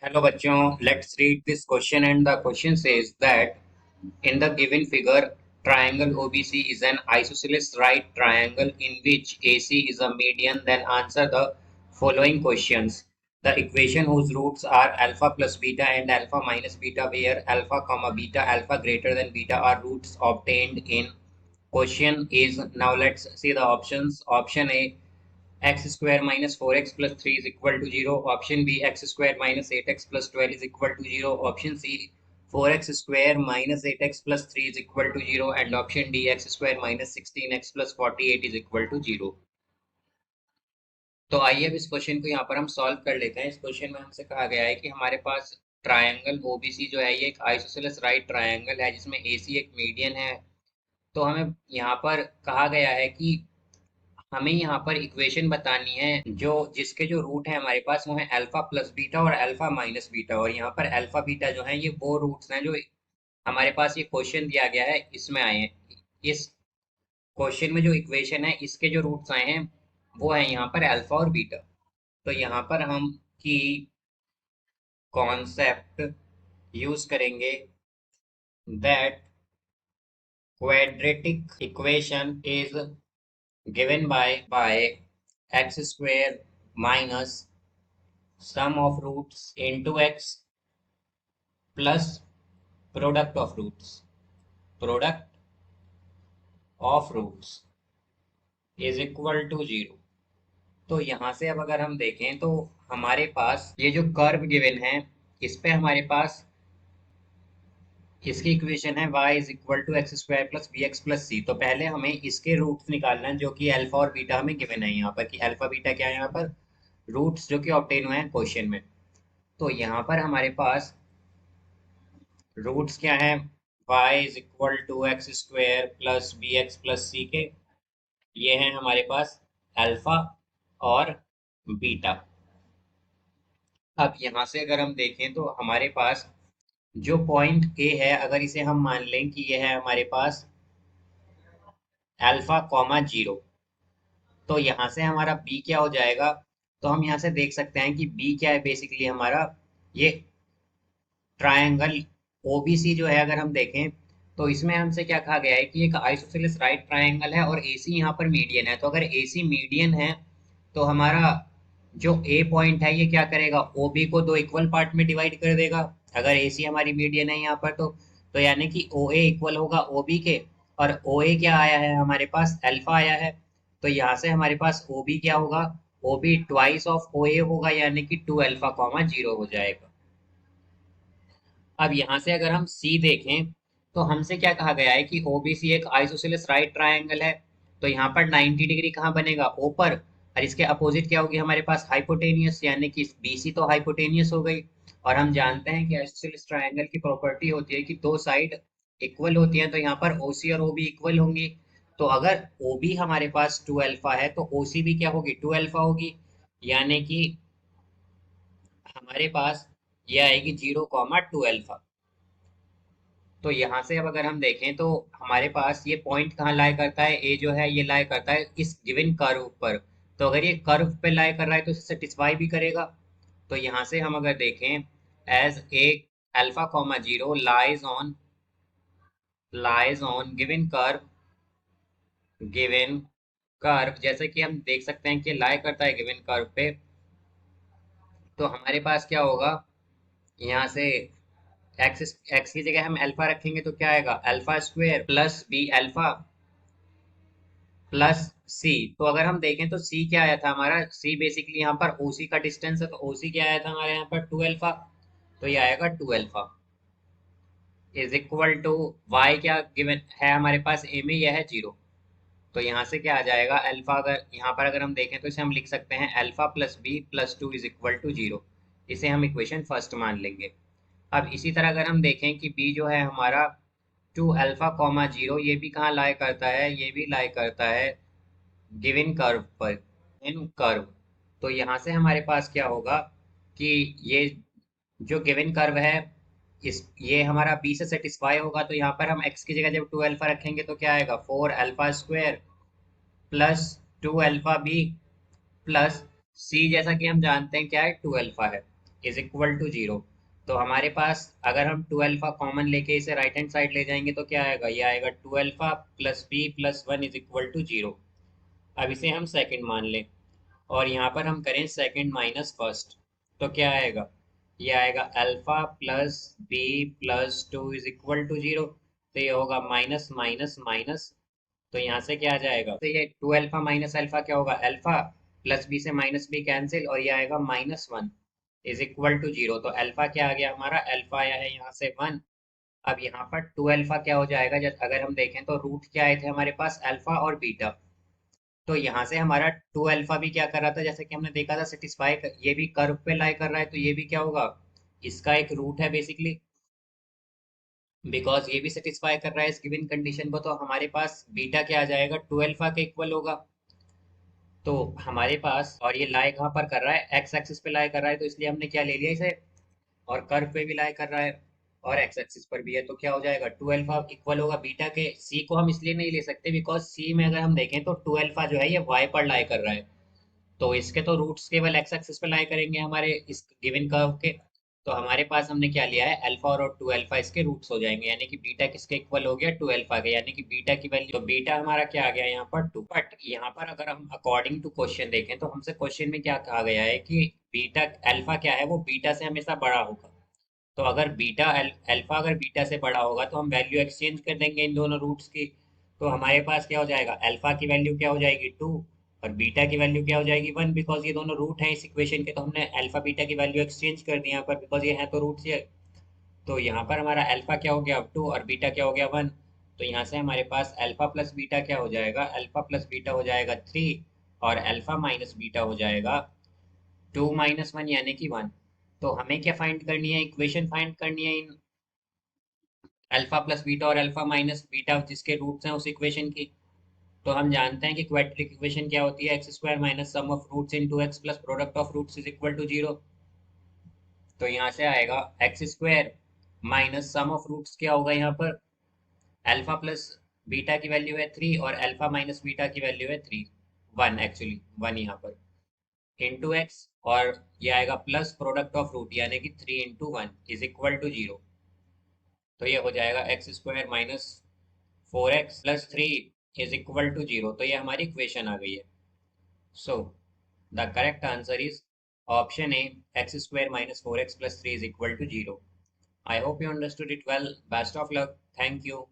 Hello bachon, let's read this question, and the question says that in the given figure triangle OBC is an isosceles right triangle in which AC is a median. Then answer the following questions. The equation whose roots are alpha plus beta and alpha minus beta, where alpha comma beta alpha greater than beta are roots obtained in question is. Now let's see the options. Option A, x square minus 4x plus 3 is equal to 0. Option B, x square minus 8x plus 12 is equal to 0. Option C, 4x square minus 8x plus 3 is equal to 0. And option D, x square minus 16x plus 48 is equal to 0. तो आइए अब इस question को यहाँ पर हम solve कर लेते हैं। इस क्वेश्चन में हमसे कहा गया है कि हमारे पास ट्रायंगल ओबीसी जो है ये एक आइसोसेलेस राइट ट्रायंगल है जिसमें एसी एक मीडियन है। तो हमें यहाँ पर कहा गया है कि हमें यहाँ पर इक्वेशन बतानी है जो जिसके जो रूट है हमारे पास वो है अल्फा प्लस बीटा और अल्फा माइनस बीटा। और यहाँ पर अल्फा बीटा जो है ये वो रूट्स हैं जो हमारे पास ये क्वेश्चन दिया गया है इसमें आए हैं। इस क्वेश्चन में जो इक्वेशन है इसके जो रूट्स आए हैं वो है यहाँ पर अल्फा और बीटा। तो यहाँ पर हम की कॉन्सेप्ट यूज करेंगे that quadratic equation is given by x square minus sum of roots into x plus product of roots is equal to 0। तो यहाँ से अब अगर हम देखें तो हमारे पास ये जो कर्व गिवन है इस पे हमारे पास इसकी इक्वेशन है y is equal to x square plus b x plus c. तो पहले हमें इसके रूट्स निकालना है जो कि अल्फा और बीटा हमें गिवन है यहाँ पर कि अल्फा बीटा क्या है यहाँ पर रूट्स जो कि ऑब्टेन हुए हैं क्वेश्चन में। तो यहाँ पर हमारे पास रूट्स क्या है y is equal to x square plus b x plus c के, ये हैं हमारे पास अल्फा और बीटा। अब यहाँ से अगर हम देखें तो हमारे पास जो पॉइंट ए है अगर इसे हम मान लें कि यह है हमारे पास अल्फा कॉमा 0, तो यहाँ से हमारा बी क्या हो जाएगा। तो हम यहाँ से देख सकते हैं कि बी क्या है बेसिकली हमारा ये ट्रायंगल ओबीसी जो है अगर हम देखें तो इसमें हमसे क्या कहा गया है कि एक आइसोसेलेस राइट ट्रायंगल है और एसी यहाँ पर मीडियन है। तो अगर एसी मीडियन है तो हमारा जो ए पॉइंट है ये क्या करेगा ओबी को दो इक्वल पार्ट में डिवाइड कर देगा। अगर एसी हमारी मीडियन है यहाँ पर तो यानी कि ओ ए इक्वल होगा ओबी के, और ओ ए क्या आया है हमारे पास अल्फा आया है। तो यहाँ से हमारे पास ओबी क्या होगा ओबी ट्वाइस ऑफ ओ ए होगा यानी कि 2 अल्फा कॉमा 0 हो जाएगा। अब यहाँ से अगर हम सी देखें तो हमसे क्या कहा गया है कि ओबीसी एक आइसोसेलेस राइट ट्रायंगल है। तो यहाँ पर 90 डिग्री कहाँ बनेगा ओ पर, और इसके अपोजिट क्या होगी हमारे पास हाइपोटेनियस यानी कि बीसी तो हाइपोटेनियस हो गई। और हम जानते हैं कि आइसोसेलेस ट्रायंगल की प्रॉपर्टी होती है कि दो साइड इक्वल होती हैं। तो यहाँ पर ओसी और ओबी इक्वल होंगी। तो अगर ओबी हमारे पास 2 अल्फा है तो ओसी भी क्या होगी 2 अल्फा होगी, यानी कि हमारे पास ये आएगी 0,2 अल्फा। तो यहाँ से अब अगर हम देखें तो हमारे पास ये पॉइंट कहाँ लाई करता है ए जो है ये लाई करता है इस गिवन कर्व पर। तो अगर ये कर्व पे लाई कर रहा है तो इसे सेटिस्फाई भी करेगा। तो यहाँ से हम अगर देखें as a alpha comma 0 lies on given curve जैसे कि हम देख सकते हैं कि लाई करता है गिवन कर्व पे। तो हमारे पास क्या होगा यहाँ से एक्स एक्स की जगह हम अल्फा रखेंगे तो क्या आएगा alpha square plus b alpha plus c. तो अगर हम देखें तो सी क्या आया था हमारा सी बेसिकली यहाँ पर ओसी का डिस्टेंस है। तो ओसी क्या आया था हमारे यहाँ पर 2 अल्फा, तो ये आएगा 2 alpha is equal to y क्या गिवन है हमारे पास ए में यह है 0। तो यहाँ से क्या आ जाएगा अल्फा, अगर यहाँ पर अगर हम देखें तो इसे हम लिख सकते हैं alpha plus b plus 2 is equal to 0। इसे हम इक्वेशन फर्स्ट मान लेंगे। अब इसी तरह अगर हम देखें कि बी जो है हमारा 2 अल्फा कॉमा 0 ये भी कहाँ लाई करता है ये भी लाई करता है गिवन कर्व पर इन कर्व। तो यहाँ से हमारे पास क्या होगा कि ये जो गिवन कर्व है इस ये हमारा बी से सेटिस्फाई होगा। तो यहाँ पर हम x की जगह जब 2 अल्फा रखेंगे तो क्या आएगा 4 alpha square plus 2 alpha b plus c जैसा कि हम जानते हैं क्या है 2 अल्फा है इज इक्वल टू जीरो। तो हमारे पास अगर हम टू अल्फा कॉमन लेके इसे राइट हैंड साइड ले जाएंगे तो क्या आएगा, ये आएगा two alpha plus b plus one is equal to zero. अब इसे हम सेकंड मान लें और यहाँ पर हम करें सेकंड माइनस फर्स्ट, तो क्या आएगा, ये आएगा alpha plus b plus two is equal to zero. तो ये होगा माइनस माइनस माइनस, तो यहाँ से क्या आ जाएगा, तो ये टू अल्फा माइनस अल्फा क्या होगा, अल्फा प्लस बी से माइनस बी कैंसिल और ये आएगा minus one is equal to zero. तो अल्फा क्या आ गया हमारा, अल्फा आया है यहाँ से वन। अब यहाँ पर टू अल्फा क्या हो जाएगा, जब अगर हम देखें तो रूट क्या आए थे हमारे पास, अल्फा और बीटा। तो यहाँ से हमारा टू अल्फा भी क्या कर रहा था, जैसे कि हमने देखा था सेटिस्फाई ये भी कर्व पे लाई कर रहा है, तो ये भी क्या होगा, इसका एक रूट है बेसिकली, बिकॉज ये भी सेटिस्फाई कर रहा है इस गिवन कंडीशन को। तो हमारे पास बीटा क्या आ जाएगा, टू अल्फा के इक्वल होगा। तो हमारे पास, और ये लाई कहाँ पर कर रहा है, एक्स एक्सिस पे लाई कर रहा है, तो इसलिए हमने क्या ले लिया इसे, और कर्व पे भी लाई कर रहा है और एक्स एक्सिस पर भी है, तो क्या हो जाएगा, टू अल्फा इक्वल होगा बीटा के। सी को हम इसलिए नहीं ले सकते बिकॉज सी में अगर हम देखें तो टू अल्फा जो है ये वाई पर लाई कर रहा है, तो इसके तो रूट्स केवल एक्स एक्सिस पे लाई करेंगे हमारे इस गिवन कर्व के। तो हमारे पास हमने क्या लिया है, अल्फा और टू अल्फा इसके रूट्स हो जाएंगे, यानी कि बीटा किसके इक्वल हो गया, टू अल्फा के, यानी कि बीटा की वैल्यू, तो बीटा हमारा क्या आ गया यहाँ पर टू। बट यहाँ पर अगर हम अकॉर्डिंग टू क्वेश्चन देखें तो हमसे क्वेश्चन में क्या कहा गया है कि बीटा, अल्फा क्या है वो बीटा से हमेशा बड़ा होगा। तो अगर बीटा अल्फा अगर बीटा से बड़ा होगा तो हम वैल्यू एक्सचेंज कर देंगे इन दोनों रूट्स की। तो हमारे पास क्या हो जाएगा, अल्फा की वैल्यू क्या हो जाएगी टू और बीटा की वैल्यू क्या हो जाएगी वन, बिकॉज ये दोनों रूट हैं इस इक्वेशन के, तो हमने अल्फा बीटा की वैल्यू एक्सचेंज कर दी यहाँ पर, बिकॉज ये है तो रूट्स ये। तो यहाँ पर हमारा अल्फा क्या हो गया टू और बीटा क्या हो गया वन। तो यहाँ से हमारे पास अल्फा प्लस बीटा क्या हो जाएगा, अल्फा प्लस बीटा हो जाएगा थ्री और अल्फा माइनस बीटा हो जाएगा टू माइनस वन यानी कि वन। तो हमें क्या फाइंड करनी है, इक्वेशन फाइंड करनी है इन अल्फा प्लस बीटा और अल्फा माइनस बीटा जिसके रूट्स हैं उस इक्वेशन की। तो हम जानते हैं कि क्वाड्रेटिक इक्वेशन क्या होती है, x square minus sum of roots into x plus product of roots is equal to zero. तो यहाँ से आएगा x square minus sum of roots क्या होगा यहाँ पर, अल्फा प्लस बीटा की वैल्यू है थ्री और अल्फा माइनस बीटा की वैल्यू है थ्री, वन एक्चुअली वन यहाँ पर, इंटू एक्स, और ये आएगा प्लस प्रोडक्ट ऑफ रूट यानी कि three into one is equal to zero. तो ये हो जाएगा x square minus four x plus three is equal to zero. तो ये हमारी इक्वेशन आ गई है। So the correct answer is option A, x square minus four x plus three is equal to zero. I hope you understood it well, best of luck, thank you.